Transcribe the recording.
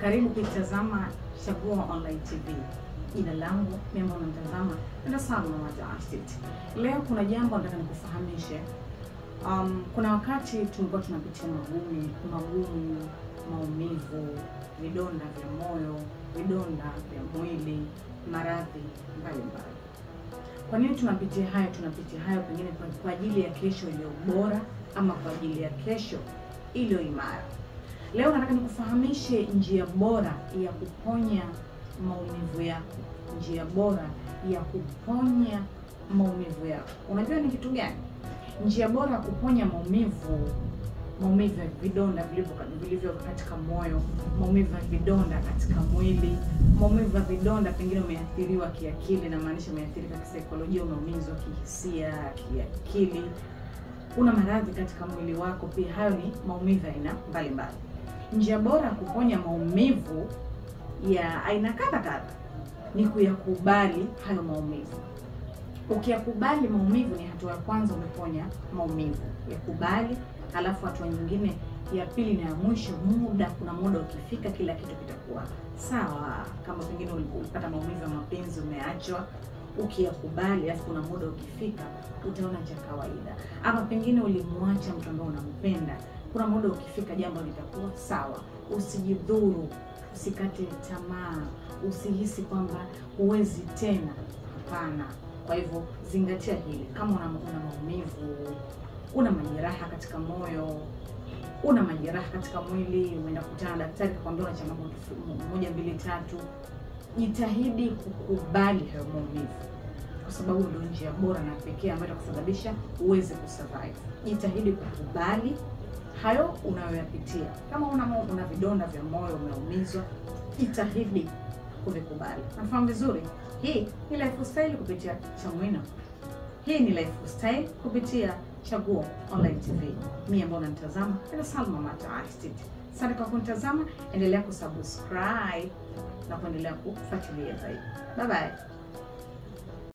Karibu kuitazama Chaguo Online TV. Jina langu mimi unamtazama na Salma Majashit. Leo kuna jambo nataka nikufahamishe. Kuna wakati tulikuwa tunapitia magumu, maumivu, vidonda vya moyo, vidonda vya mwili, maradhi mbalimbali. Kwa nini tunapitia hayo? Tunapitia hayo pengine kwa ajili ya kesho iliyo bora ama kwa ajili ya kesho iliyo imara. Leo nataka nikufahamishe njia bora ya kuponya maumivu yako. Njia bora ya kuponya maumivu yako. Unajua ni kitu gani? Njia bora ya kuponya maumivu ya vidonda vilivyo katika moyo, maumivu ya vidonda katika mwili, maumivu ya vidonda pengine umeathiriwa kiakili, na maanisha umeathirika kisaikolojia, umeumizwa kihisia, kiakili, una maradhi katika mwili wako, pia hayo ni maumivu ya aina mbalimbali. Njia bora ya kuponya maumivu ya aina kadha ni kuyakubali hayo maumivu. Ukiyakubali maumivu ni hatua ya kwanza, umeponya maumivu. Yakubali, halafu hatua nyingine ya pili na ya mwisho, kuna muda ukifika kila kitu kitakuwa sawa. Kama pengine ulipata maumivu ya mapenzi, umeachwa, ukiyakubali alafu kuna muda ukifika utaona cha kawaida. Ama pengine ulimwacha mtu ambaye unampenda, kuna muda ukifika jambo litakuwa sawa. Usijidhuru, usikate tamaa, usihisi kwamba huwezi tena. Hapana. Kwa hivyo zingatia hili. Kama una maumivu, una majeraha katika moyo, una majeraha katika mwili, umeenda kukutana na daktari akwambia una changamoto 1, 2, 3, jitahidi kukubali hayo maumivu, kwa sababu ndio njia bora na pekee ambayo itakusababisha uweze kusurvive. Jitahidi kukubali hayo unayoyapitia. Kama una vidonda vya moyo, umeumizwa, jitahidi kuvikubali. Nafahamu vizuri, hii ni lifestyle kupitia Chamwino. Hii ni lifestyle kupitia Chaguo Online TV. Mimi ambaye unanitazama ni Salma Majashit. Asante kwa kunitazama, endelea kusubscribe na kuendelea kufuatilia zaidi. Bye bye.